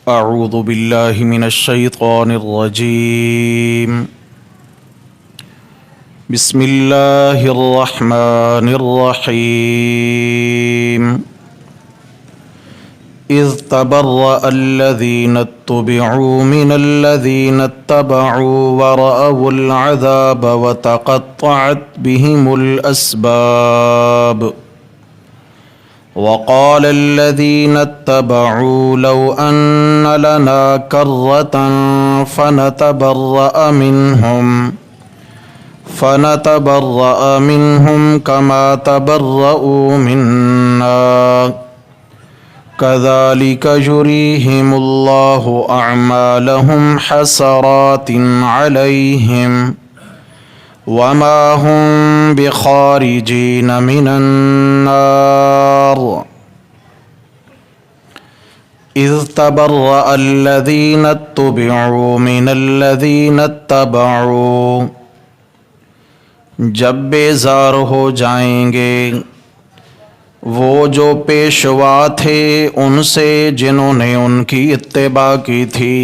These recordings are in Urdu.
أعوذ بالله من الشيطان الرجيم. بسم الله الرحمن الرحيم. إذ تبرأ الذين اتبعوا من الذين اتبعوا ورأوا العذاب وتقطعت بهم الأسباب. وقال الذين اتبعوا لو أن لنا كرة فنتبرأ منهم كما تبرؤوا منا كذلك يريهم الله أعمالهم حسرات عليهم وما هم بخارجين من النار. إذ تبرأ الذين اتبعوا من الذين اتبعوا، جب بیزار ہو جائیں گے وہ جو پیشوا تھے ان سے جنہوں نے ان کی اتباع کی تھی.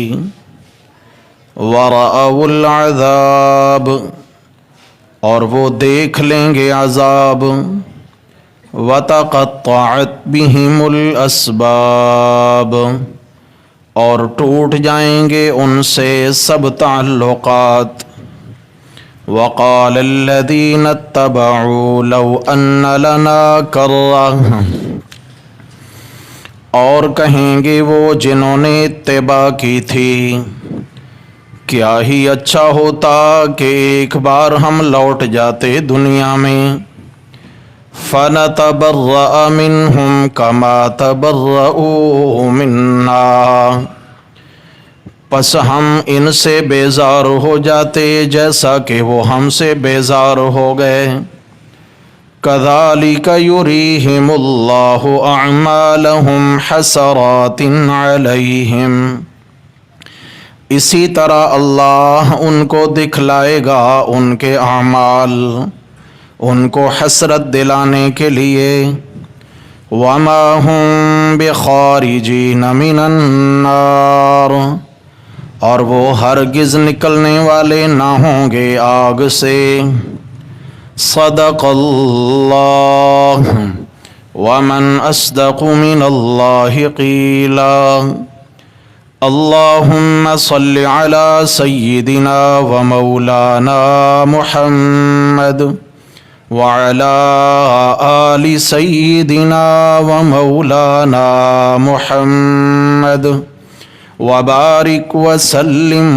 وَرَأَوُا الْعَذَابَ، اور وہ دیکھ لیں گے عذاب. وَتَقَطَّعَتْ بِهِمُ الْأَسْبَابُ، اور ٹوٹ جائیں گے ان سے سب تعلقات. وَقَالَ الَّذِينَ اتَّبَعُوا لَوْ أَنَّ لَنَا كَرَّةً، اور کہیں گے وہ جنہوں نے اتباع کی تھی، کیا ہی اچھا ہوتا کہ ایک بار ہم لوٹ جاتے دنیا میں. فَنَتَبَرَّأَ مِنْهُمْ كَمَا تَبَرَّؤُوا مِنَّا، پس ہم ان سے بیزار ہو جاتے جیسا کہ وہ ہم سے بیزار ہو گئے. كَذَلِكَ يُرِيهِمُ اللَّهُ أَعْمَالَهُمْ حَسَرَاتٍ عَلَيْهِمْ، اسی طرح اللہ ان کو دکھلائے گا ان کے اعمال ان کو حسرت دلانے کے لیے. وَمَا هُمْ بِخَارِجِينَ مِنَ النَّارِ، اور وہ ہرگز نکلنے والے نہ ہوں گے آگ سے. صدق اللہ، ومن اصدق من اللہ قیلا. اللہم صل علی سیدنا ومولانا محمد وعلی آل سیدنا ومولانا محمد وبارک وسلم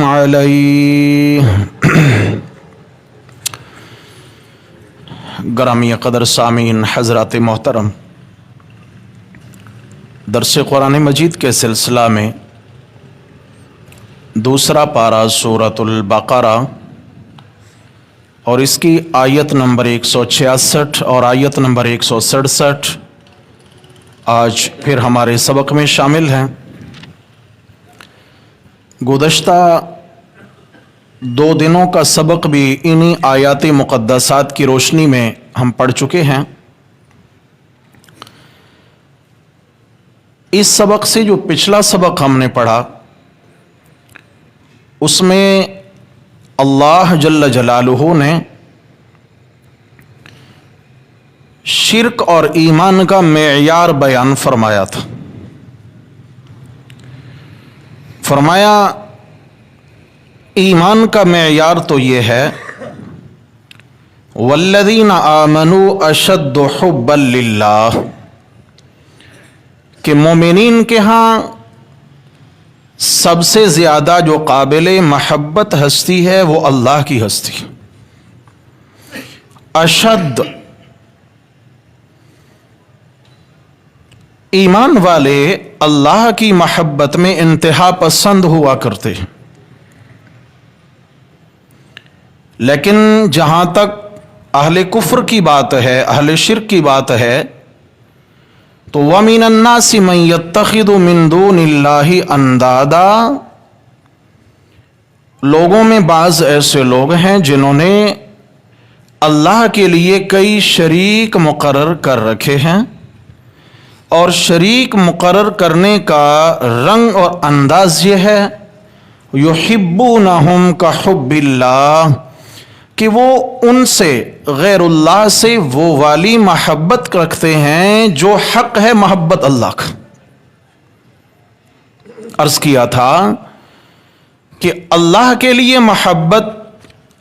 علیہ. گرامی قدر سامعین حضرات محترم، درس قرآن مجید کے سلسلہ میں دوسرا پارہ سورۃ البقرہ اور اس کی آیت نمبر 166 اور آیت نمبر 167 آج پھر ہمارے سبق میں شامل ہیں. گزشتہ 2 دنوں کا سبق بھی انہی آیات مقدسات کی روشنی میں ہم پڑھ چکے ہیں. اس سبق سے جو پچھلا سبق ہم نے پڑھا اس میں اللہ جل جلالہ نے شرک اور ایمان کا معیار بیان فرمایا تھا. فرمایا ایمان کا معیار تو یہ ہے والذین آمنوا اشد حبا للہ، کہ مومنین کے ہاں سب سے زیادہ جو قابل محبت ہستی ہے وہ اللہ کی ہستی. اشد، ایمان والے اللہ کی محبت میں انتہا پسند ہوا کرتے ہیں. لیکن جہاں تک اہل کفر کی بات ہے، اہل شرک کی بات ہے، تو وَمِنَ النَّاسِ مَن يَتَّخِذُ مِن دُونِ اللَّهِ أَندَادًا، لوگوں میں بعض ایسے لوگ ہیں جنہوں نے اللہ کے لیے کئی شریک مقرر کر رکھے ہیں. اور شریک مقرر کرنے کا رنگ اور انداز یہ ہے یحبونہم کحب اللہ، کہ وہ ان سے غیر اللہ سے وہ والی محبت رکھتے ہیں جو حق ہے محبت اللہ کا۔ عرض کیا تھا کہ اللہ کے لیے محبت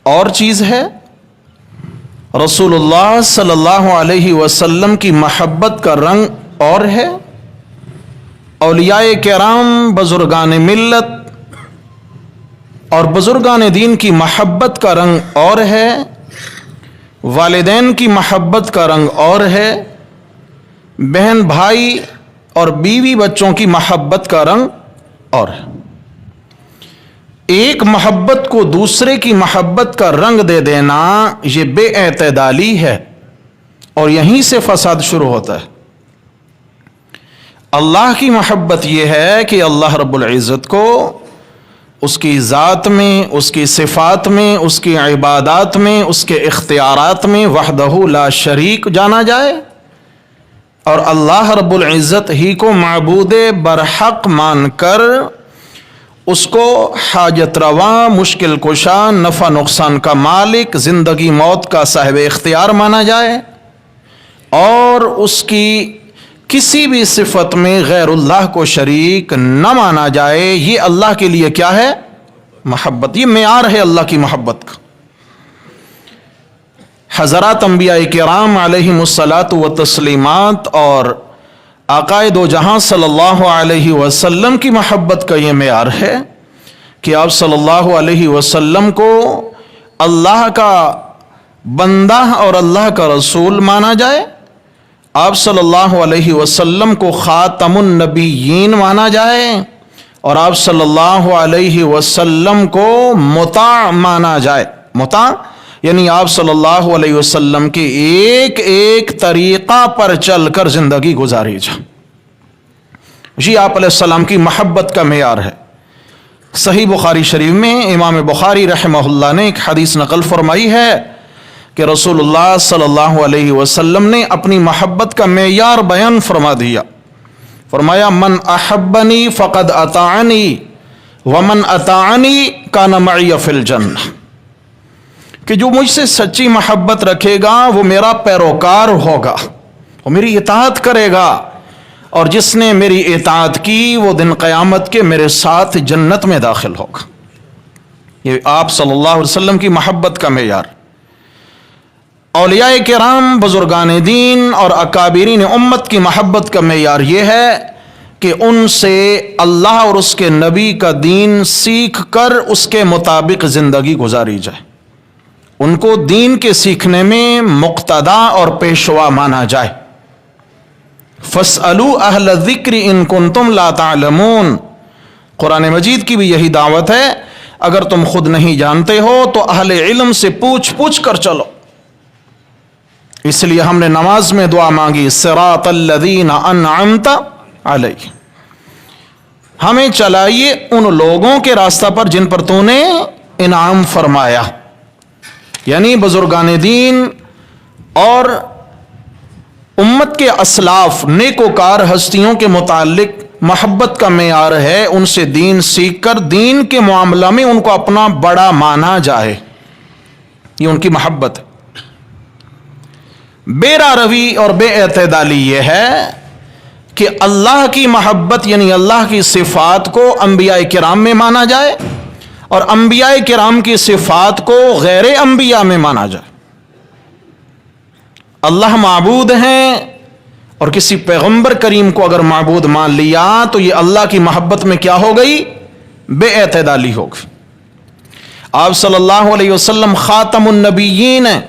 اور چیز ہے، رسول اللہ صلی اللہ علیہ وسلم کی محبت کا رنگ اور ہے، اولیاء کرام بزرگان ملت اور بزرگان دین کی محبت کا رنگ اور ہے، والدین کی محبت کا رنگ اور ہے، بہن بھائی اور بیوی بچوں کی محبت کا رنگ اور ہے۔ ایک محبت کو دوسرے کی محبت کا رنگ دے دینا یہ بے اعتدالی ہے، اور یہیں سے فساد شروع ہوتا ہے۔ اللہ کی محبت یہ ہے کہ اللہ رب العزت کو اس کی ذات میں، اس کی صفات میں، اس کی عبادات میں، اس کے اختیارات میں وحدہ لا شریک جانا جائے، اور اللہ رب العزت ہی کو معبود برحق مان کر اس کو حاجت روا، مشکل کشا، نفع نقصان کا مالک، زندگی موت کا صاحب اختیار مانا جائے، اور اس کی کسی بھی صفت میں غیر اللہ کو شریک نہ مانا جائے۔ یہ اللہ کے لیے کیا ہے؟ محبت، یہ معیار ہے اللہ کی محبت کا۔ حضرات انبیاء کرام علیہم الصلاۃ والتسلیمات اور آقا دو جہاں صلی اللہ علیہ وسلم کی محبت کا یہ معیار ہے کہ آپ صلی اللہ علیہ وسلم کو اللہ کا بندہ اور اللہ کا رسول مانا جائے، آپ صلی اللہ علیہ وسلم کو خاتم النبیین مانا جائے، اور آپ صلی اللہ علیہ وسلم کو مطاع مانا جائے۔ مطاع یعنی آپ صلی اللہ علیہ وسلم کے ایک ایک طریقہ پر چل کر زندگی گزاری جائے۔ یہ آپ علیہ السلام کی محبت کا معیار ہے۔ صحیح بخاری شریف میں امام بخاری رحمہ اللہ نے ایک حدیث نقل فرمائی ہے کہ رسول اللہ صلی اللہ علیہ وسلم نے اپنی محبت کا معیار بیان فرما دیا۔ فرمایا من احبنی فقد اطاعنی ومن اطاعنی کان معی فی الجنہ، کہ جو مجھ سے سچی محبت رکھے گا وہ میرا پیروکار ہوگا، وہ میری اطاعت کرے گا، اور جس نے میری اطاعت کی وہ دن قیامت کے میرے ساتھ جنت میں داخل ہوگا۔ یہ آپ صلی اللہ علیہ وسلم کی محبت کا معیار۔ اولیاء کرام بزرگان دین اور اکابرین امت کی محبت کا معیار یہ ہے کہ ان سے اللہ اور اس کے نبی کا دین سیکھ کر اس کے مطابق زندگی گزاری جائے، ان کو دین کے سیکھنے میں مقتدا اور پیشوا مانا جائے۔ فَاسْأَلُوا أَهْلَ الذِّكْرِ إِن كُنتُمْ لَا تَعْلَمُونَ، قرآن مجید کی بھی یہی دعوت ہے، اگر تم خود نہیں جانتے ہو تو اہل علم سے پوچھ کر چلو۔ اس لیے ہم نے نماز میں دعا مانگی صراط الذین انعمت علیہم، ہمیں چلائیے ان لوگوں کے راستہ پر جن پر تو نے انعام فرمایا، یعنی بزرگان دین اور امت کے اسلاف نیکوکار ہستیوں کے متعلق محبت کا معیار ہے ان سے دین سیکھ کر دین کے معاملہ میں ان کو اپنا بڑا مانا جائے، یہ ان کی محبت ہے۔ بے راروی اور بے اعتدالی یہ ہے کہ اللہ کی محبت یعنی اللہ کی صفات کو انبیاء کرام میں مانا جائے، اور انبیاء کرام کی صفات کو غیر انبیاء میں مانا جائے۔ اللہ معبود ہیں اور کسی پیغمبر کریم کو اگر معبود مان لیا تو یہ اللہ کی محبت میں کیا ہو گئی؟ بے اعتدالی ہو گئی۔ آپ صلی اللہ علیہ وسلم خاتم النبیین ہیں،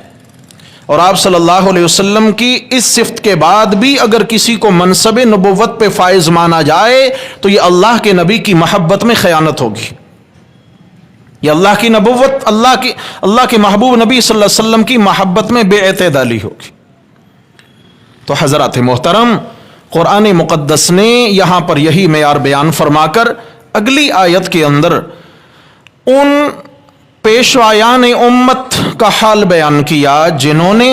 اور آپ صلی اللہ علیہ وسلم کی اس صفت کے بعد بھی اگر کسی کو منصب نبوت پہ فائز مانا جائے تو یہ اللہ کے نبی کی محبت میں خیانت ہوگی، یہ اللہ کی نبوت، اللہ کے محبوب نبی صلی اللہ علیہ وسلم کی محبت میں بے اعتدالی ہوگی۔ تو حضرات محترم، قرآن مقدس نے یہاں پر یہی معیار بیان فرما کر اگلی آیت کے اندر ان پیشوایان امت کا حال بیان کیا جنہوں نے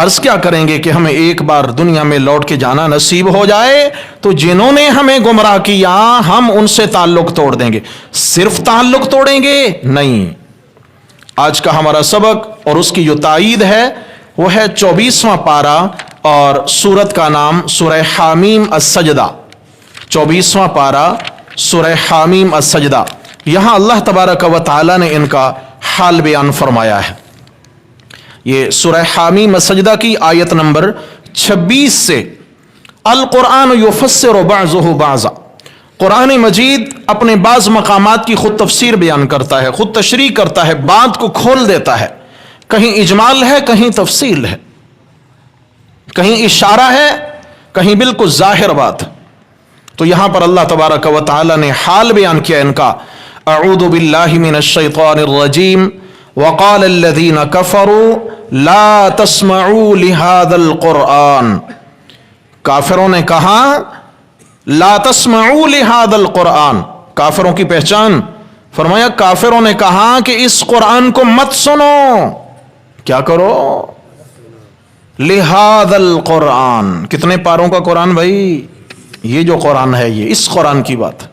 عرض کیا کریں گے کہ ہمیں ایک بار دنیا میں لوٹ کے جانا نصیب ہو جائے تو جنہوں نے ہمیں گمراہ کیا ہم ان سے تعلق توڑ دیں گے. صرف تعلق توڑیں گے نہیں. آج کا ہمارا سبق اور اس کی جو تائید ہے وہ ہے 24واں پارہ اور سورت کا نام سورہ حامیم السجدہ. 24واں پارہ سورہ حامیم السجدہ. یہاں اللہ تبارک و تعالی نے ان کا حال بیان فرمایا ہے. یہ سورہ حامیم السجدہ کی آیت نمبر 26 سے القرآن یفسر بعضہ بعضا. قرآن مجید اپنے بعض مقامات کی خود تفسیر بیان کرتا ہے، خود تشریح کرتا ہے، بات کو کھول دیتا ہے. کہیں اجمال ہے، کہیں تفصیل ہے، کہیں اشارہ ہے، کہیں بالکل ظاہر بات. تو یہاں پر اللہ تبارک و تعالی نے حال بیان کیا ان کا. اعوذ باللہ من الشیطان الرجیم وقال الذین کفروا لا تسمعوا لهذا القرآن. کافروں نے کہا لا تسمعوا لهذا القرآن. کافروں کی پہچان فرمایا کافروں نے کہا کہ اس قرآن کو مت سنو. کیا کرو؟ لہذا القرآن. کتنے پاروں کا قرآن بھائی؟ یہ جو قرآن ہے یہ اس قرآن کی بات.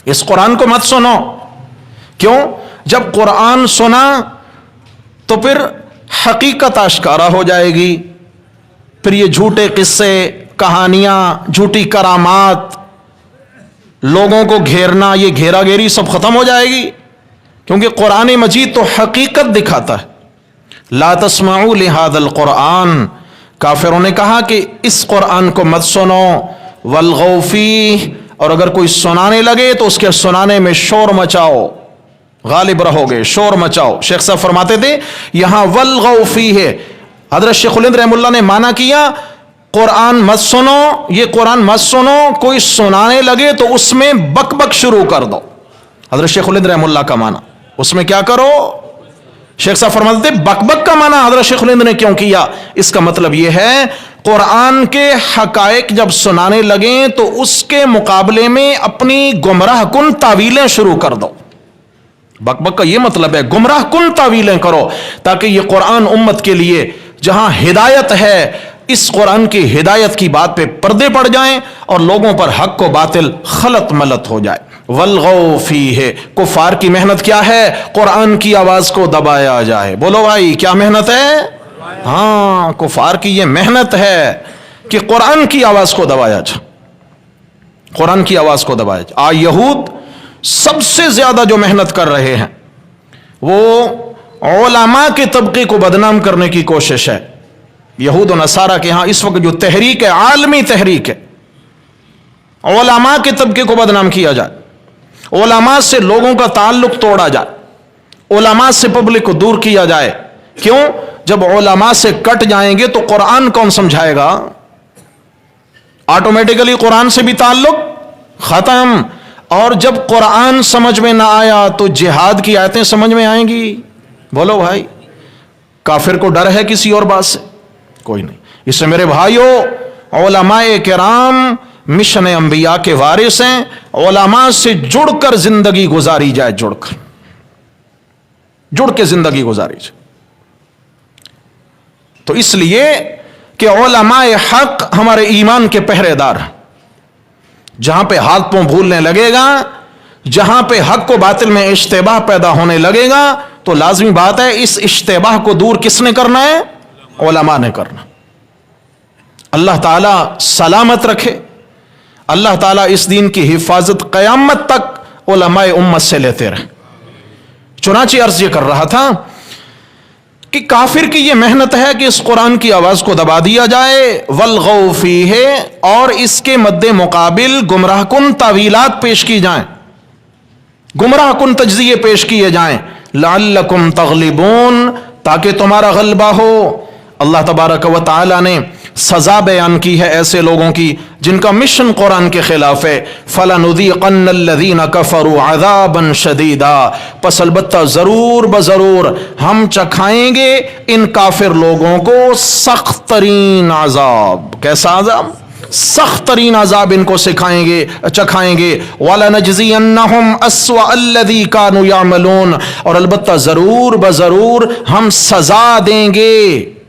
اس قرآن کو مت سنو. کیوں؟ جب قرآن سنا تو پھر حقیقت آشکارا ہو جائے گی. پھر یہ جھوٹے قصے، کہانیاں، جھوٹی کرامات، لوگوں کو گھیرنا، یہ گھیرا گھیری سب ختم ہو جائے گی. کیونکہ قرآن مجید تو حقیقت دکھاتا ہے. لا تسمعوا لهذا القرآن. کافروں نے کہا کہ اس قرآن کو مت سنو. والغوا فیہ. اور اگر کوئی سنانے لگے تو اس کے سنانے میں شور مچاؤ، غالب رہو گے، شور مچاؤ. شیخ صاحب فرماتے تھے یہاں والغوا فیہ ہے. حضرت شیخ الہند رحم اللہ نے مانا کیا قرآن مت سنو، یہ قرآن مت سنو، کوئی سنانے لگے تو اس میں بک بک شروع کر دو. حضرت شیخ الہند رحم اللہ کا مانا اس میں کیا کرو؟ شیخ صاحب فرماتے تھے بک بک کا مانا حضرت شیخ الہند نے کیوں کیا؟ اس کا مطلب یہ ہے قرآن کے حقائق جب سنانے لگیں تو اس کے مقابلے میں اپنی گمراہ کن تعویلیں شروع کر دو. بک بک کا یہ مطلب ہے گمراہ کن تعویلیں کرو تاکہ یہ قرآن امت کے لیے جہاں ہدایت ہے اس قرآن کی ہدایت کی بات پہ پردے پڑ جائیں اور لوگوں پر حق و باطل خلط ملط ہو جائے. والغوا فیہ. کفار کی محنت کیا ہے؟ قرآن کی آواز کو دبایا جائے. بولو بھائی کیا محنت ہے؟ ہاں کفار کی یہ محنت ہے کہ قرآن کی آواز کو دبایا جائے. قرآن کی آواز کو دبایا جائے. آج یہود سب سے زیادہ جو محنت کر رہے ہیں وہ علماء کے طبقے کو بدنام کرنے کی کوشش ہے. یہود و نصارہ کے ہاں اس وقت جو تحریک ہے، عالمی تحریک ہے، علماء کے طبقے کو بدنام کیا جائے، علماء سے لوگوں کا تعلق توڑا جائے، علماء سے پبلک کو دور کیا جائے. کیوں؟ جب علماء سے کٹ جائیں گے تو قرآن کون سمجھائے گا؟ آٹومیٹیکلی قرآن سے بھی تعلق ختم. اور جب قرآن سمجھ میں نہ آیا تو جہاد کی آیتیں سمجھ میں آئیں گی؟ بولو بھائی کافر کو ڈر ہے کسی اور بات سے؟ کوئی نہیں. اس سے میرے بھائیوں علماء کرام مشن انبیاء کے وارث ہیں. علماء سے جڑ کر زندگی گزاری جائے، جڑ کے زندگی گزاری جائے. تو اس لیے کہ علماء حق ہمارے ایمان کے پہرے دار ہیں. جہاں پہ ہاتھ پاؤں بھولنے لگے گا، جہاں پہ حق و باطل میں اشتباہ پیدا ہونے لگے گا تو لازمی بات ہے اس اشتباہ کو دور کس نے کرنا ہے؟ علماء نے کرنا. اللہ تعالیٰ سلامت رکھے. اللہ تعالیٰ اس دین کی حفاظت قیامت تک علماء امت سے لیتے رہے. چنانچہ عرض یہ کر رہا تھا کہ کافر کی یہ محنت ہے کہ اس قرآن کی آواز کو دبا دیا جائے. والغوا فیہ. اور اس کے مد مقابل گمراہ کن تعویلات پیش کی جائیں، گمراہ کن تجزیے پیش کیے جائیں. لعلکم تغلبون. تاکہ تمہارا غلبہ ہو. اللہ تبارک و تعالی نے سزا بیان کی ہے ایسے لوگوں کی جن کا مشن قرآن کے خلاف ہے. فَلَنُذِيقَنَّ الَّذِينَ كَفَرُوا عَذَابًا شَدِيدًا. پس البتہ ضرور بضرور ہم چکھائیں گے ان کافر لوگوں کو سخت ترین عذاب. کیسا عذاب؟ سخت ترین عذاب ان کو چکھائیں گے. وَلَنَجْزِيَنَّهُمْ أَسْوَأَ الَّذِي كَانُوا يَعْمَلُونَ. اور البتہ ضرور بضرور ہم سزا دیں گے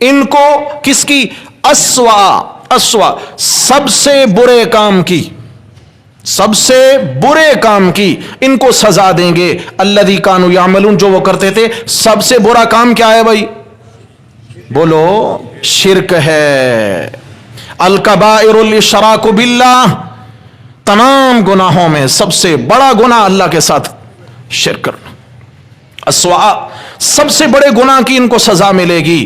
ان کو کس کی؟ اسوا سب سے برے کام کی، سب سے برے کام کی ان کو سزا دیں گے۔ الذی کانوا یعملون، جو وہ کرتے تھے۔ سب سے برا کام کیا ہے بھائی؟ بولو، شرک ہے۔ الکبائر الاشراک باللہ، تمام گناہوں میں سب سے بڑا گناہ اللہ کے ساتھ شرک کرنا۔ اسوا، سب سے بڑے گناہ کی ان کو سزا ملے گی۔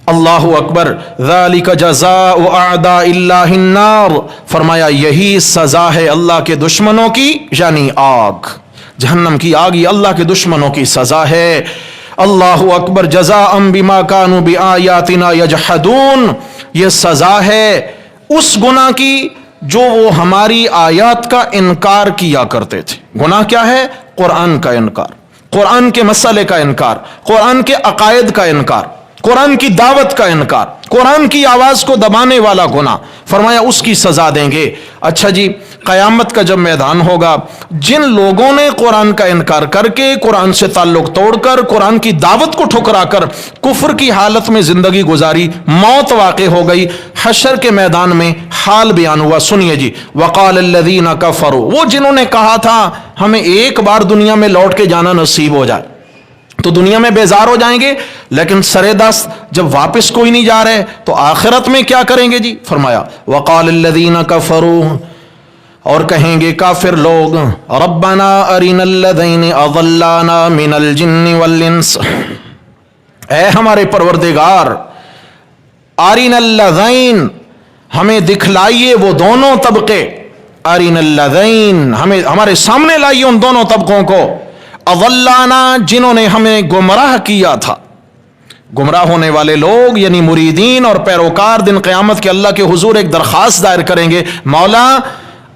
اللہ اکبر، ذالک جزاء اعداء اللہ النار، فرمایا یہی سزا ہے اللہ کے دشمنوں کی، یعنی آگ، جہنم کی آگ یہ اللہ کے دشمنوں کی سزا ہے۔ اللہ اکبر، جزاء بما کانوا بآیاتنا یجحدون، یہ سزا ہے اس گناہ کی جو وہ ہماری آیات کا انکار کیا کرتے تھے۔ گناہ کیا ہے؟ قرآن کا انکار، قرآن کے مسئلے کا انکار، قرآن کے عقائد کا انکار، قرآن کی دعوت کا انکار، قرآن کی آواز کو دبانے والا گناہ، فرمایا اس کی سزا دیں گے۔ اچھا جی، قیامت کا جب میدان ہوگا، جن لوگوں نے قرآن کا انکار کر کے، قرآن سے تعلق توڑ کر، قرآن کی دعوت کو ٹھکرا کر کفر کی حالت میں زندگی گزاری، موت واقع ہو گئی، حشر کے میدان میں حال بیان ہوا۔ سنیے جی، وقال الذین کفروا، وہ جنہوں نے کہا تھا ہمیں ایک بار دنیا میں لوٹ کے جانا نصیب ہو جائے تو دنیا میں بیزار ہو جائیں گے، لیکن سرے دست جب واپس کوئی نہیں جا رہے تو آخرت میں کیا کریں گے جی؟ فرمایا وقال الذین کفروا، اور کہیں گے کافر لوگ، ربنا ارنا الذین اضلانا من الجن والانس، اے ہمارے پروردگار، ارنا الذین، ہمیں دکھلائیے وہ دونوں طبقے، ارنا الذین، ہمارے سامنے لائیے ان دونوں طبقوں کو، اضلانا، جنہوں نے ہمیں گمراہ کیا تھا۔ گمراہ ہونے والے لوگ یعنی مریدین اور پیروکار دن قیامت کے اللہ کے حضور ایک درخواست دائر کریں گے، مولا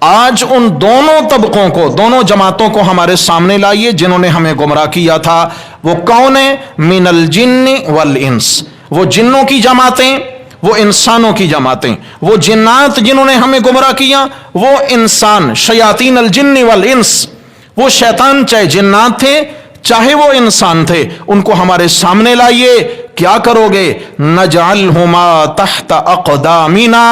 آج ان دونوں طبقوں کو، دونوں جماعتوں کو ہمارے سامنے لائیے جنہوں نے ہمیں گمراہ کیا تھا۔ وہ کون ہیں؟ من الجن والانس، وہ جنوں کی جماعتیں، وہ انسانوں کی جماعتیں، وہ جنات جنہوں نے ہمیں گمراہ کیا، وہ انسان، شیاطین الجن والانس، وہ شیطان چاہے جنات تھے چاہے وہ انسان تھے، ان کو ہمارے سامنے لائیے۔ کیا کرو گے؟ نجعلہما تحت اقدامنا،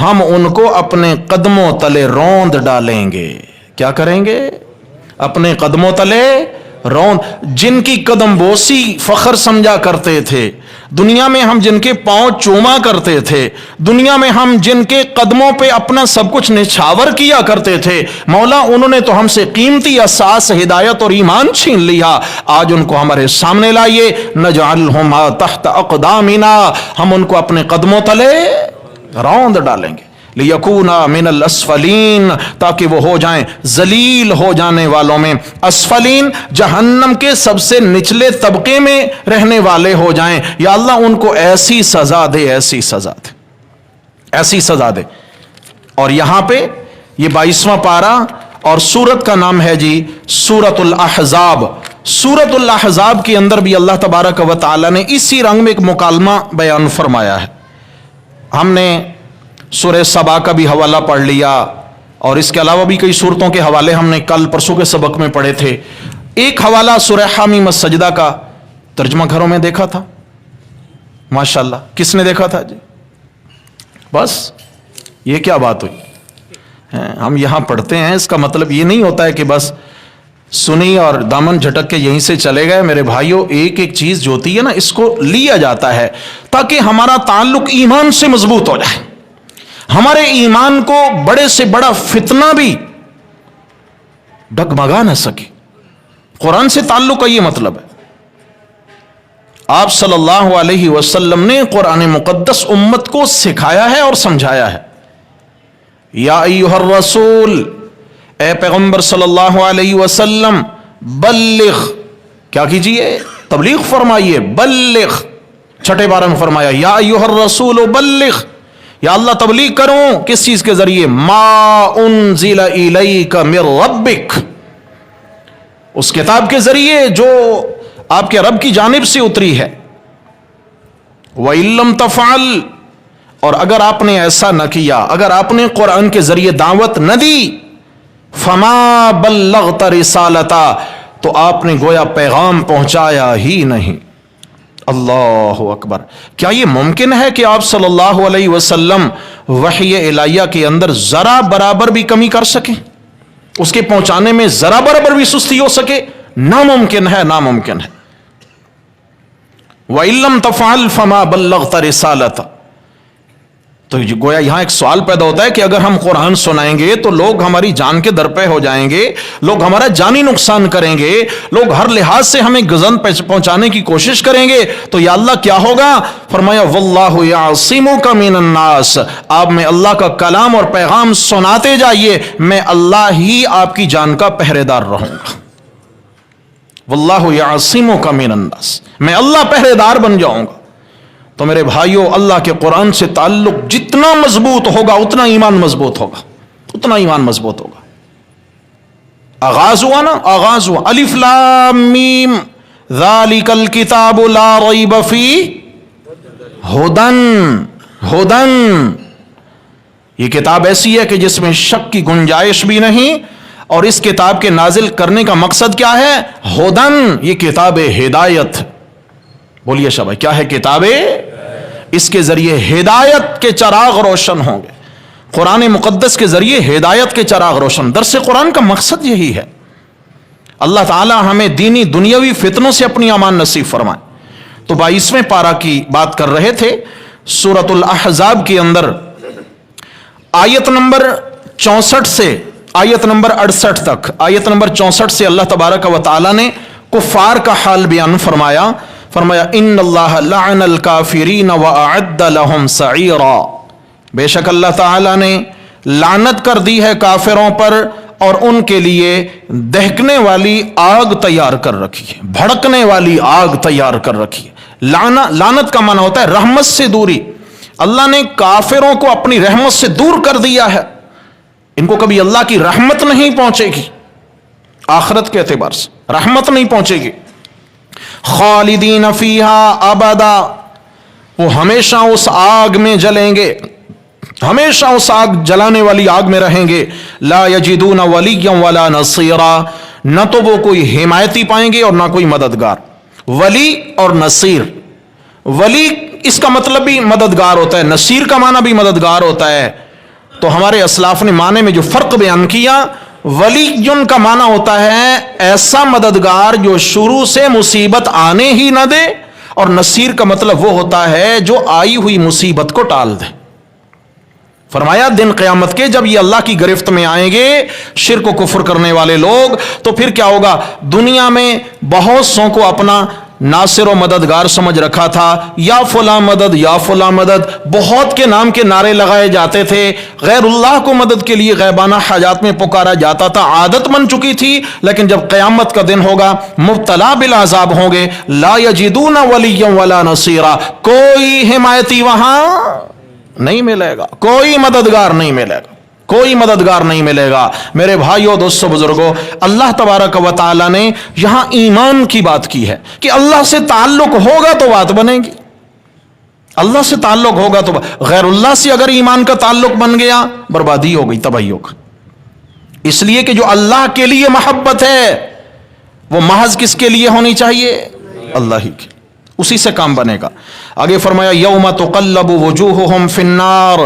ہم ان کو اپنے قدموں تلے روند ڈالیں گے۔ کیا کریں گے؟ اپنے قدموں تلے روند، جن کی قدم بوسی فخر سمجھا کرتے تھے، دنیا میں ہم جن کے پاؤں چوما کرتے تھے، دنیا میں ہم جن کے قدموں پہ اپنا سب کچھ نچھاور کیا کرتے تھے، مولا انہوں نے تو ہم سے قیمتی اساس ہدایت اور ایمان چھین لیا، آج ان کو ہمارے سامنے لائیے۔ نجعلہما تحت اقدامنا، ہم ان کو اپنے قدموں تلے روند ڈالیں گے، لیکونا من الاسفلین، تاکہ وہ ہو جائیں ذلیل ہو جانے والوں میں، اسفلین جہنم کے سب سے نچلے طبقے میں رہنے والے ہو جائیں۔ یا اللہ ان کو ایسی سزا دے، ایسی سزا دے، ایسی سزا دے۔ اور یہاں پہ یہ 22واں پارہ اور سورت کا نام ہے جی سورت الاحزاب۔ سورت الاحزاب کے اندر بھی اللہ تبارک و تعالی نے اسی رنگ میں ایک مکالمہ بیان فرمایا ہے۔ ہم نے سورہ سبا کا بھی حوالہ پڑھ لیا اور اس کے علاوہ بھی کئی صورتوں کے حوالے ہم نے کل پرسوں کے سبق میں پڑھے تھے۔ ایک حوالہ سورہ حامیم السجدہ کا ترجمہ گھروں میں دیکھا تھا، ماشاءاللہ، کس نے دیکھا تھا جی؟ بس یہ کیا بات ہوئی؟ ہم یہاں پڑھتے ہیں، اس کا مطلب یہ نہیں ہوتا ہے کہ بس سنی اور دامن جھٹک کے یہیں سے چلے گئے۔ میرے بھائیوں، ایک ایک چیز جو ہوتی ہے نا، اس کو لیا جاتا ہے تاکہ ہمارا تعلق ایمان سے مضبوط ہو جائے، ہمارے ایمان کو بڑے سے بڑا فتنہ بھی ڈگمگا نہ سکے۔ قرآن سے تعلق کا یہ مطلب ہے۔ آپ صلی اللہ علیہ وسلم نے قرآن مقدس امت کو سکھایا ہے اور سمجھایا ہے۔ یا ایھا الرسول، اے پیغمبر صلی اللہ علیہ وسلم، بلغ، کیا کیجئے؟ تبلیغ فرمائیے، بلغ۔ چھٹے پارے میں فرمایا یا ایھا الرسول بلغ، یا اللہ تبلیغ کروں کس چیز کے ذریعے؟ ما انزل الیک من ربک، اس کتاب کے ذریعے جو آپ کے رب کی جانب سے اتری ہے۔ وَإِن لَّمْ تَفْعَلْ، اور اگر آپ نے ایسا نہ کیا، اگر آپ نے قرآن کے ذریعے دعوت نہ دی، فَمَا بَلَّغْتَ رِسَالَتَا، تو آپ نے گویا پیغام پہنچایا ہی نہیں، اللہ اکبر. کیا یہ ممکن ہے کہ آپ صلی اللہ علیہ وسلم وحی الہیہ کے اندر ذرا برابر بھی کمی کر سکیں, اس کے پہنچانے میں ذرا برابر بھی سستی ہو سکے؟ ناممکن ہے, ناممکن ہے. وَإِن لَّمْ تَفْعَلْ فَمَا بَلَّغْتَ رِسَالَتَهُ. تو گویا یہاں ایک سوال پیدا ہوتا ہے کہ اگر ہم قرآن سنائیں گے تو لوگ ہماری جان کے درپے ہو جائیں گے, لوگ ہمارا جانی نقصان کریں گے, لوگ ہر لحاظ سے ہمیں گزن پہنچانے کی کوشش کریں گے, تو یا اللہ کیا ہوگا؟ فرمایا وَاللَّهُ يَعْصِمُكَ مِنَ النَّاسِ. آپ میں اللہ کا کلام اور پیغام سناتے جائیے, میں اللہ ہی آپ کی جان کا پہرے دار رہوں گا. وَاللَّهُ يَعْصِمُكَ مِنَ النَّاسِ, میں اللہ پہرے دار بن جاؤں گا. تو میرے بھائیوں, اللہ کے قرآن سے تعلق جتنا مضبوط ہوگا اتنا ایمان مضبوط ہوگا, اتنا ایمان مضبوط ہوگا. آغاز ہوا نا, آغاز ہوا الف لام میم ذالک الکتاب لا ریب فیہ ہدن. ہدن, یہ کتاب ایسی ہے کہ جس میں شک کی گنجائش بھی نہیں, اور اس کتاب کے نازل کرنے کا مقصد کیا ہے؟ ہدن, یہ کتاب ہدایت. بولیے شاہ بھائی, کیا ہے کتاب؟ اس کے ذریعے ہدایت کے چراغ روشن ہوں گے. قرآن مقدس کے ذریعے ہدایت کے چراغ روشن. درس قرآن کا مقصد یہی ہے. اللہ تعالی ہمیں دینی دنیاوی فتنوں سے اپنی امان نصیب فرمائے. تو 22ویں پارہ کی بات کر رہے تھے. سورۃ الاحزاب کے اندر آیت نمبر 64 سے آیت نمبر 68 تک, آیت نمبر 64 سے اللہ تبارک و تعالی نے کفار کا حال بیان فرمایا. فرمایا ان اللہ لعن الکافرین واعد لهم سعیرا. بے شک اللہ تعالی نے لعنت کر دی ہے کافروں پر اور ان کے لیے دہکنے والی آگ تیار کر رکھی ہے, بھڑکنے والی آگ تیار کر رکھی ہے. لعنت کا معنی ہوتا ہے رحمت سے دوری. اللہ نے کافروں کو اپنی رحمت سے دور کر دیا ہے, ان کو کبھی اللہ کی رحمت نہیں پہنچے گی, آخرت کے اعتبار سے رحمت نہیں پہنچے گی. خالدین فیہا ابدا, وہ ہمیشہ اس آگ میں جلیں گے, ہمیشہ اس آگ جلانے والی آگ میں رہیں گے. لا یجدون ولیا ولا نصیرا, نہ تو وہ کوئی حمایتی پائیں گے اور نہ کوئی مددگار. ولی اور نصیر, ولی اس کا مطلب بھی مددگار ہوتا ہے, نصیر کا معنی بھی مددگار ہوتا ہے. تو ہمارے اسلاف نے معنی میں جو فرق بیان کیا, ولی کا معنی ہوتا ہے ایسا مددگار جو شروع سے مصیبت آنے ہی نہ دے, اور نصیر کا مطلب وہ ہوتا ہے جو آئی ہوئی مصیبت کو ٹال دے. فرمایا دن قیامت کے جب یہ اللہ کی گرفت میں آئیں گے شرک و کفر کرنے والے لوگ, تو پھر کیا ہوگا؟ دنیا میں بہت سو کو اپنا ناصر و مددگار سمجھ رکھا تھا, یا فلاں مدد یا فلاں مدد, بہت کے نام کے نعرے لگائے جاتے تھے, غیر اللہ کو مدد کے لیے غیبانہ حاجات میں پکارا جاتا تھا, عادت بن چکی تھی. لیکن جب قیامت کا دن ہوگا مبتلا بالعذاب ہوں گے, لا یجدون ولیا ولا نصیرا, کوئی حمایتی وہاں نہیں ملے گا, کوئی مددگار نہیں ملے گا, کوئی مددگار نہیں ملے گا. میرے بھائیوں دوستو بزرگوں, اللہ تبارک و تعالی نے یہاں ایمان کی بات کی ہے کہ اللہ سے تعلق ہوگا تو بات بنے گی. اللہ سے تعلق ہوگا تو غیر اللہ سے اگر ایمان کا تعلق بن گیا بربادی ہو گئی, تباہی ہو گئی. اس لیے کہ جو اللہ کے لیے محبت ہے وہ محض کس کے لیے ہونی چاہیے؟ اللہ ہی کے, اسی سے کام بنے گا. آگے فرمایا یوم تقلب وجوہہم فی النار,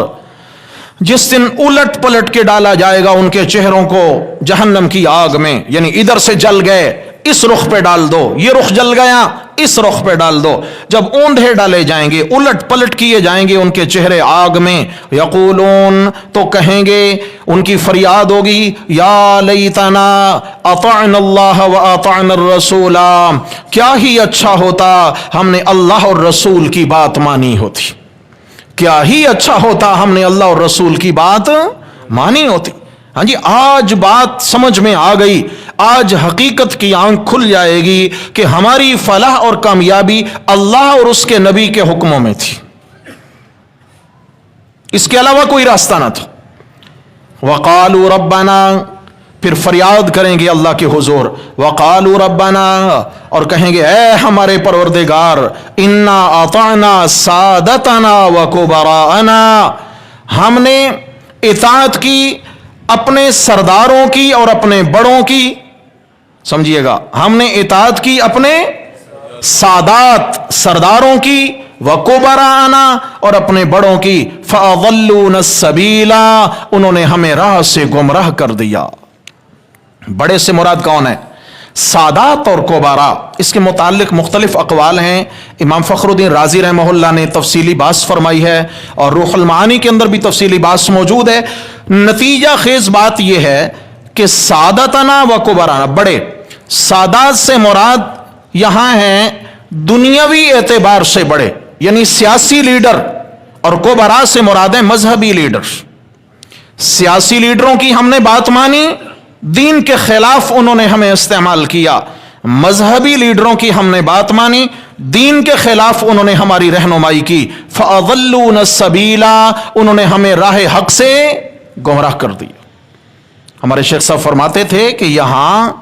جس دن الٹ پلٹ کے ڈالا جائے گا ان کے چہروں کو جہنم کی آگ میں, یعنی ادھر سے جل گئے اس رخ پہ ڈال دو, یہ رخ جل گیا اس رخ پہ ڈال دو. جب اوندھے ڈالے جائیں گے, الٹ پلٹ کیے جائیں گے ان کے چہرے آگ میں, یقولون, تو کہیں گے, ان کی فریاد ہوگی, یا لیتنا اطعنا اللہ و اطعنا الرسول, کیا ہی اچھا ہوتا ہم نے اللہ اور رسول کی بات مانی ہوتی, کیا ہی اچھا ہوتا ہم نے اللہ اور رسول کی بات مانی ہوتی. ہاں جی, آج بات سمجھ میں آ گئی, آج حقیقت کی آنکھ کھل جائے گی کہ ہماری فلاح اور کامیابی اللہ اور اس کے نبی کے حکموں میں تھی, اس کے علاوہ کوئی راستہ نہ تھا. وقالوا ربنا, پھر فریاد کریں گے اللہ کے حضور, وقالوا ربنا, اور کہیں گے اے ہمارے پروردگار, انا اطعنا سادتنا وکبراءنا, ہم نے اطاعت کی اپنے سرداروں کی اور اپنے بڑوں کی. سمجھیے گا, ہم نے اطاعت کی اپنے سادات سرداروں کی، وکبراءنا اور اپنے بڑوں کی، فاضلون السبیلا انہوں نے ہمیں راہ سے گمراہ کر دیا۔ بڑے سے مراد کون ہے؟ سادات اور کبراء۔ اس کے متعلق مختلف اقوال ہیں، امام فخر الدین رازی رحمہ اللہ نے تفصیلی بحث فرمائی ہے اور روح المعانی کے اندر بھی تفصیلی بحث موجود ہے۔ نتیجہ خیز بات یہ ہے کہ سادتنا و کبراءنا، بڑے، سادات سے مراد یہاں ہیں دنیاوی اعتبار سے بڑے، یعنی سیاسی لیڈر، اور کبراء سے مراد ہیں مذہبی لیڈر۔ سیاسی لیڈروں کی ہم نے بات مانی، دین کے خلاف انہوں نے ہمیں استعمال کیا، مذہبی لیڈروں کی ہم نے بات مانی، دین کے خلاف انہوں نے ہماری رہنمائی کی، فاضلون السبیلا انہوں نے ہمیں راہ حق سے گمراہ کر دیا۔ ہمارے شیخ صاحب فرماتے تھے کہ یہاں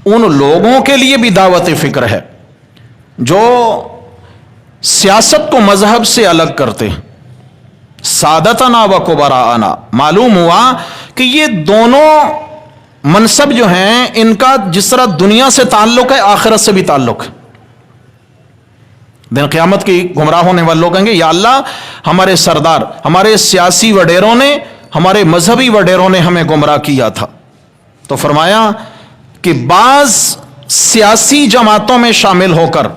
ان لوگوں کے لیے بھی دعوت فکر ہے جو سیاست کو مذہب سے الگ کرتے ہیں، سادتنا و کبراءنا۔ معلوم ہوا کہ یہ دونوں منصب جو ہیں ان کا جس طرح دنیا سے تعلق ہے، آخرت سے بھی تعلق ہے۔ دن قیامت کی گمراہ ہونے والے لوگ کہیں گے یا اللہ ہمارے سردار، ہمارے سیاسی وڈیروں نے، ہمارے مذہبی وڈیروں نے ہمیں گمراہ کیا تھا۔ تو فرمایا کہ بعض سیاسی جماعتوں میں شامل ہو کر،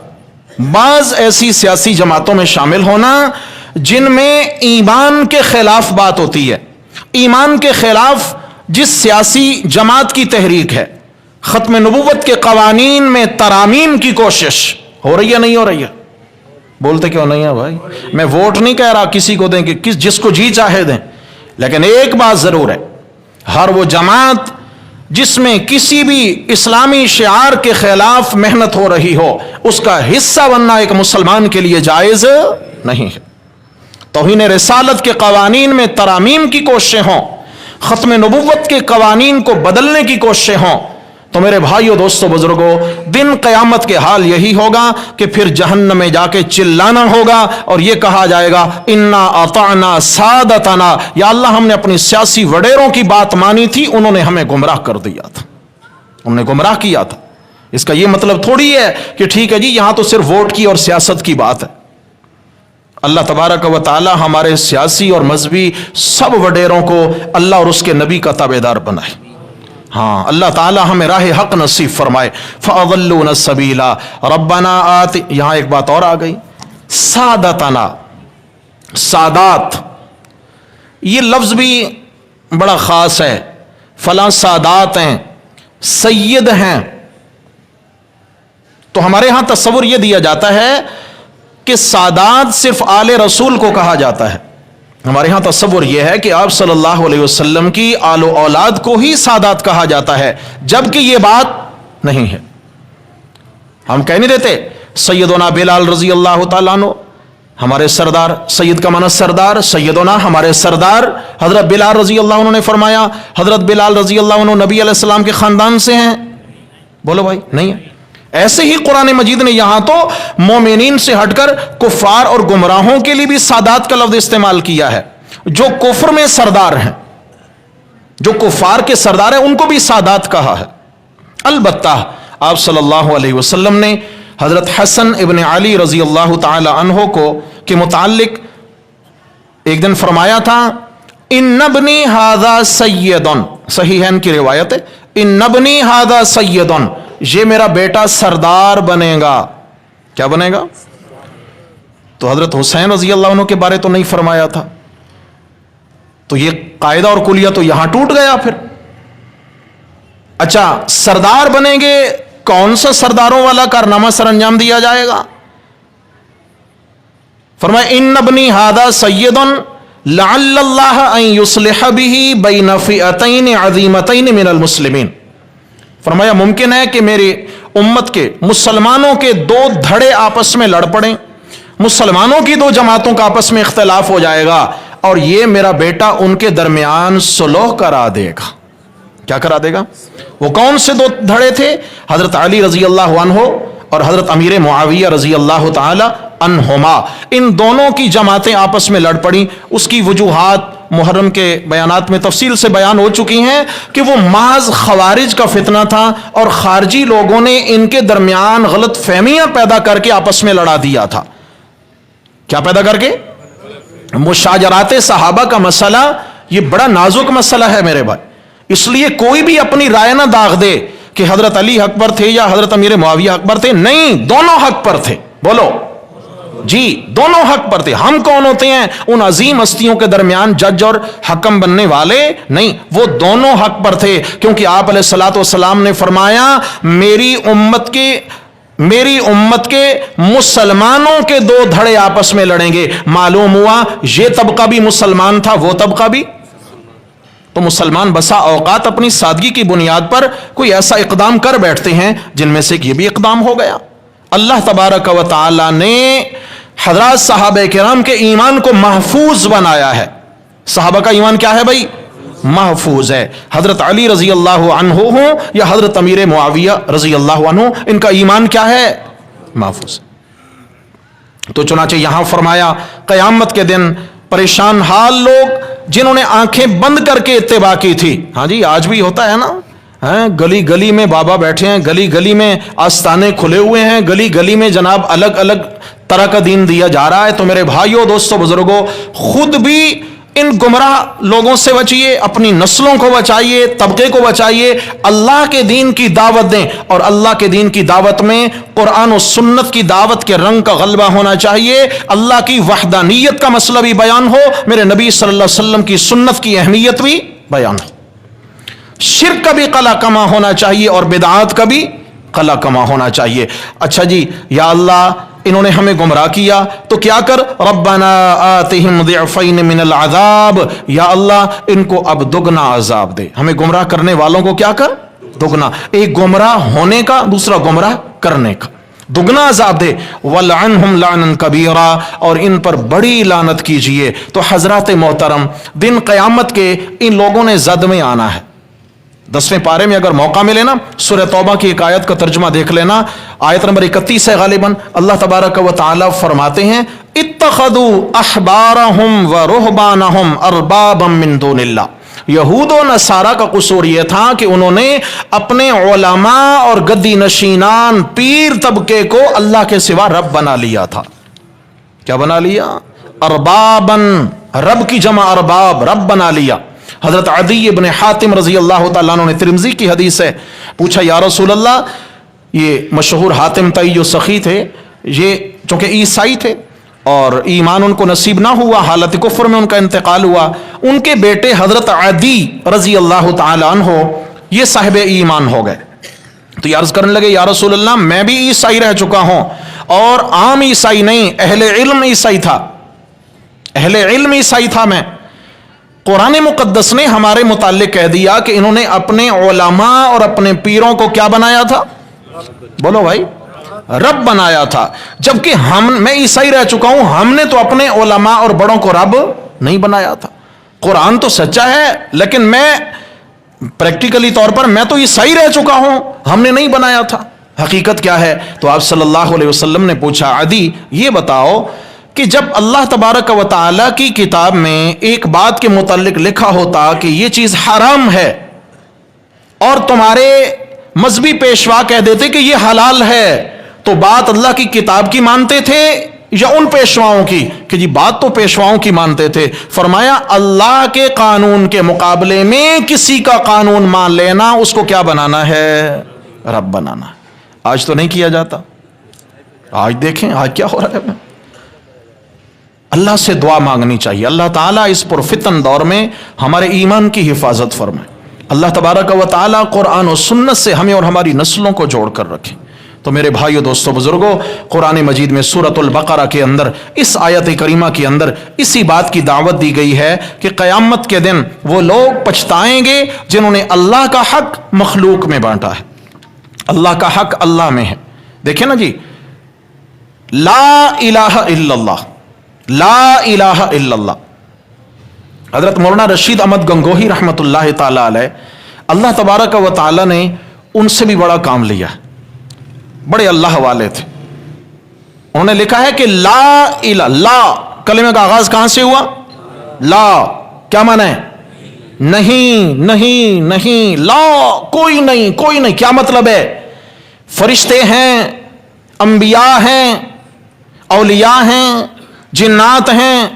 بعض ایسی سیاسی جماعتوں میں شامل ہونا جن میں ایمان کے خلاف بات ہوتی ہے، ایمان کے خلاف جس سیاسی جماعت کی تحریک ہے، ختم نبوت کے قوانین میں ترامیم کی کوشش ہو رہی ہے نہیں ہو رہی ہے؟ بولتے کیوں نہیں ہے بھائی؟ میں ووٹ نہیں کہہ رہا کسی کو دیں کہ جس کو جی چاہے دیں، لیکن ایک بات ضرور ہے، ہر وہ جماعت جس میں کسی بھی اسلامی شعار کے خلاف محنت ہو رہی ہو، اس کا حصہ بننا ایک مسلمان کے لیے جائز نہیں ہے۔ توہین رسالت کے قوانین میں ترامیم کی کوششیں ہوں، ختم نبوت کے قوانین کو بدلنے کی کوششیں ہوں، تو میرے بھائیو، دوستو، بزرگوں، دن قیامت کے حال یہی ہوگا کہ پھر جہنم میں جا کے چلانا ہوگا اور یہ کہا جائے گا انا اطعنا سادتنا، یا اللہ ہم نے اپنی سیاسی وڈیروں کی بات مانی تھی، انہوں نے ہمیں گمراہ کر دیا تھا، انہوں نے گمراہ کیا تھا۔ اس کا یہ مطلب تھوڑی ہے کہ ٹھیک ہے جی یہاں تو صرف ووٹ کی اور سیاست کی بات ہے۔ اللہ تبارک و تعالی ہمارے سیاسی اور مذہبی سب وڈیروں کو اللہ اور اس کے نبی کا تابعدار بنائے۔ ہاں، اللہ تعالی ہمیں راہ حق نصیب فرمائے۔ فَأَضَلُّونَ السَّبِيلَ رَبَّنَا آتِ، یہاں ایک بات اور آ گئی، سادتنا، سادات، یہ لفظ بھی بڑا خاص ہے، فلاں سادات ہیں، سید ہیں۔ تو ہمارے ہاں تصور یہ دیا جاتا ہے کہ سادات صرف آل رسول کو کہا جاتا ہے، ہمارے ہاں تصور یہ ہے کہ آپ صلی اللہ علیہ وسلم کی آل و اولاد کو ہی سادات کہا جاتا ہے، جبکہ یہ بات نہیں ہے۔ ہم کہہ نہیں دیتے سیدنا بلال رضی اللہ تعالیٰ عنہ ہمارے سردار، سید کا معنی سردار، سیدنا ہمارے سردار حضرت بلال رضی اللہ عنہ نے فرمایا حضرت بلال رضی اللہ عنہ نبی علیہ السلام کے خاندان سے ہیں؟ بولو بھائی، نہیں ہے۔ ایسے ہی قرآن مجید نے یہاں تو مومنین سے ہٹ کر کفار اور گمراہوں کے لیے بھی سادات کا لفظ استعمال کیا ہے۔ جو کفر میں سردار ہیں، جو کفار کے سردار ہیں، ان کو بھی سادات کہا ہے۔ البتہ آپ صلی اللہ علیہ وسلم نے حضرت حسن ابن علی رضی اللہ تعالی عنہ کو کے متعلق ایک دن فرمایا تھا ان ابنی ھذا سید، صحیحین کی روایت ہے، ان ابنی ھذا سید، یہ میرا بیٹا سردار بنے گا۔ کیا بنے گا؟ تو حضرت حسین رضی اللہ عنہ کے بارے تو نہیں فرمایا تھا، تو یہ قاعدہ اور کلیہ تو یہاں ٹوٹ گیا پھر۔ اچھا، سردار بنیں گے، کون سا سرداروں والا کارنامہ سر انجام دیا جائے گا؟ فرمایا ان ابنی ھذا سید لعل اللہ ان یصلح به بین فئتین عظیمتین من المسلمین۔ فرمایا ممکن ہے کہ میری امت کے مسلمانوں کے دو دھڑے آپس میں لڑ پڑیں، مسلمانوں کی دو جماعتوں کا آپس میں اختلاف ہو جائے گا، اور یہ میرا بیٹا ان کے درمیان صلح کرا دے گا۔ کیا کرا دے گا؟ وہ کون سے دو دھڑے تھے؟ حضرت علی رضی اللہ عنہ اور حضرت امیر معاویہ رضی اللہ تعالی عنہما، ان دونوں کی جماعتیں آپس میں لڑ پڑیں۔ اس کی وجوہات محرم کے بیانات میں تفصیل سے بیان ہو چکی ہیں کہ وہ محض خوارج کا فتنہ تھا اور خارجی لوگوں نے ان کے درمیان غلط فہمیاں پیدا کر کے آپس میں لڑا دیا تھا. کیا پیدا کر کے؟ مشاجرات صحابہ کا مسئلہ یہ بڑا نازک مسئلہ ہے میرے بھائی. اس لیے کوئی بھی اپنی رائے نہ داغ دے کہ حضرت علی حق پر تھے یا حضرت امیر معاویہ حق پر تھے. نہیں، دونوں حق پر تھے. بولو جی، دونوں حق پر تھے. ہم کون ہوتے ہیں ان عظیم ہستیوں کے درمیان جج اور حکم بننے والے؟ نہیں، وہ دونوں حق پر تھے، کیونکہ آپ علیہ الصلوۃ والسلام نے فرمایا میری امت کے مسلمانوں کے دو دھڑے آپس میں لڑیں گے. معلوم ہوا یہ طبقہ بھی مسلمان تھا، وہ طبقہ بھی. تو مسلمان بسا اوقات اپنی سادگی کی بنیاد پر کوئی ایسا اقدام کر بیٹھتے ہیں جن میں سے یہ بھی اقدام ہو گیا. اللہ تبارک و تعالی نے حضرات صحابہ کرام کے ایمان کو محفوظ بنایا ہے. صحابہ کا ایمان کیا ہے بھائی؟ محفوظ ہے. حضرت علی رضی اللہ عنہ ہوں یا حضرت امیر معاویہ رضی اللہ عنہ، ان کا ایمان کیا ہے؟ محفوظ. تو چنانچہ یہاں فرمایا قیامت کے دن پریشان حال لوگ جنہوں نے آنکھیں بند کر کے اتباع کی تھی. ہاں جی، آج بھی ہوتا ہے نا، گلی گلی میں بابا بیٹھے ہیں، گلی گلی میں آستانے کھلے ہوئے ہیں، گلی گلی میں جناب الگ الگ طرح کا دین دیا جا رہا ہے. تو میرے بھائیوں، دوستوں، بزرگوں، خود بھی ان گمراہ لوگوں سے بچیے، اپنی نسلوں کو بچائیے، طبقے کو بچائیے. اللہ کے دین کی دعوت دیں، اور اللہ کے دین کی دعوت میں قرآن و سنت کی دعوت کے رنگ کا غلبہ ہونا چاہیے. اللہ کی وحدانیت کا مسئلہ بھی بیان ہو، میرے نبی صلی اللہ علیہ وسلم کی سنت کی اہمیت بھی بیان ہو. شرک کا بھی قلع کما ہونا چاہیے اور بدعات کا بھی قلع کما ہونا چاہیے. اچھا جی، یا اللہ انہوں نے ہمیں گمراہ کیا تو کیا کر؟ ربنا آتہم ضعفین من العذاب، یا اللہ ان کو اب دگنا عذاب دے. ہمیں گمراہ کرنے والوں کو کیا کر؟ دگنا. ایک گمراہ ہونے کا، دوسرا گمراہ کرنے کا، دگنا عذاب دے. وَلْعَنْهُمْ لَعْنًا كَبِيرًا، اور ان پر بڑی لعنت کیجئے. تو حضرات محترم، دن قیامت کے ان لوگوں نے زد میں آنا ہے. 10ویں پارے میں اگر موقع ملے نا، سورہ توبہ کی ایک آیت کا ترجمہ دیکھ لینا، آیت نمبر 31 ہے غالباً. اللہ تبارک و تعالی فرماتے ہیں اتخذوا احبارهم ورهبانهم اربابا من دون اللہ. یہود و نصارہ کا قصور یہ تھا کہ انہوں نے اپنے علماء اور گدی نشینان پیر طبقے کو اللہ کے سوا رب بنا لیا تھا. کیا بنا لیا؟ اربابا، رب کی جمع ارباب، رب بنا لیا. حضرت عدی ابن حاتم رضی اللہ تعالیٰ عنہ نے، ترمذی کی حدیث ہے، پوچھا یا رسول اللہ، یہ مشہور حاتم تائی جو سخی تھے، یہ چونکہ عیسائی تھے اور ایمان ان کو نصیب نہ ہوا، حالت کفر میں ان کا انتقال ہوا، ان کے بیٹے حضرت عدی رضی اللہ تعالیٰ عنہ یہ صاحب ایمان ہو گئے. تو یہ عرض کرنے لگے یا رسول اللہ میں بھی عیسائی رہ چکا ہوں، اور عام عیسائی نہیں، اہل علم عیسائی تھا، اہل علم عیسائی تھا میں. قرآن مقدس نے ہمارے متعلق کہہ دیا کہ انہوں نے اپنے علماء اور اپنے پیروں کو کیا بنایا تھا؟ بولو بھائی، رب بنایا تھا. جبکہ میں عیسائی رہ چکا ہوں، ہم نے تو اپنے علماء اور بڑوں کو رب نہیں بنایا تھا. قرآن تو سچا ہے، لیکن میں پریکٹیکلی طور پر میں تو عیسائی رہ چکا ہوں، ہم نے نہیں بنایا تھا. حقیقت کیا ہے؟ تو آپ صلی اللہ علیہ وسلم نے پوچھا عدی یہ بتاؤ کہ جب اللہ تبارک و تعالی کی کتاب میں ایک بات کے متعلق لکھا ہوتا کہ یہ چیز حرام ہے، اور تمہارے مذہبی پیشوا کہہ دیتے کہ یہ حلال ہے، تو بات اللہ کی کتاب کی مانتے تھے یا ان پیشواؤں کی؟ کہ جی بات تو پیشواؤں کی مانتے تھے. فرمایا اللہ کے قانون کے مقابلے میں کسی کا قانون مان لینا، اس کو کیا بنانا ہے؟ رب بنانا. آج تو نہیں کیا جاتا. آج دیکھیں آج کیا ہو رہا ہے. اللہ سے دعا مانگنی چاہیے، اللہ تعالیٰ اس پرفتن دور میں ہمارے ایمان کی حفاظت فرمائے. اللہ تبارک و تعالیٰ قرآن و سنت سے ہمیں اور ہماری نسلوں کو جوڑ کر رکھے. تو میرے بھائیو، دوستو، بزرگوں، قرآن مجید میں سورۃ البقرہ کے اندر اس آیت کریمہ کے اندر اسی بات کی دعوت دی گئی ہے کہ قیامت کے دن وہ لوگ پچھتائیں گے جنہوں نے اللہ کا حق مخلوق میں بانٹا ہے. اللہ کا حق اللہ میں ہے. دیکھیں نا جی، لا الہ الا اللہ، لا الہ الا اللہ. حضرت مولانا رشید احمد گنگوہی رحمۃ اللہ تعالی علیہ، اللہ تبارک و تعالی نے ان سے بھی بڑا کام لیا، بڑے اللہ والے تھے. انہوں نے لکھا ہے کہ لا الہ، لا کلمے کا آغاز کہاں سے ہوا؟ لا. کیا معنی ہے؟ نہیں نہیں نہیں، لا، کوئی نہیں کوئی نہیں، کیا مطلب ہے؟ فرشتے ہیں، انبیاء ہیں، اولیاء ہیں، جنات ہیں،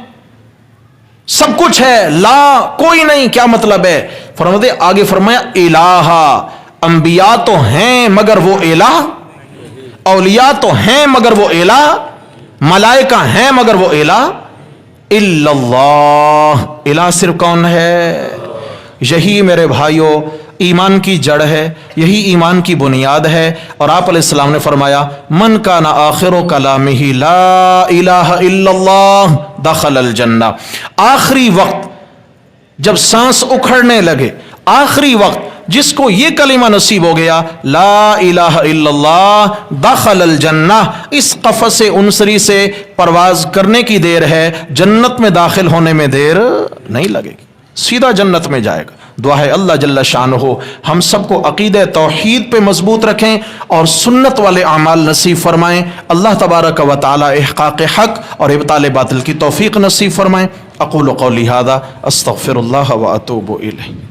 سب کچھ ہے، لا کوئی نہیں، کیا مطلب ہے؟ فرماتے آگے فرمایا الہ، انبیاء تو ہیں مگر وہ الہ، اولیاء تو ہیں مگر وہ الہ، ملائکہ ہیں مگر وہ الہ الا اللہ، الہ صرف کون ہے؟ یہی میرے بھائیوں ایمان کی جڑ ہے، یہی ایمان کی بنیاد ہے۔ اور آپ علیہ السلام نے فرمایا من کان آخر کلامہ لا الہ الا اللہ دخل الجنہ، آخری وقت جب سانس اکھڑنے لگے، آخری وقت جس کو یہ کلمہ نصیب ہو گیا لا الہ الا اللہ دخل الجنہ، اس قفس عنصری سے پرواز کرنے کی دیر ہے، جنت میں داخل ہونے میں دیر نہیں لگے گی، سیدھا جنت میں جائے گا۔ دعا ہے اللہ جل شانہ ہم سب کو عقیدہ توحید پہ مضبوط رکھیں اور سنت والے اعمال نصیب فرمائیں۔ اللہ تبارک و تعالی احقاق حق اور ابطال باطل کی توفیق نصیب فرمائیں۔ اقول قولی ھذا استغفر اللہ واتوب الیہ۔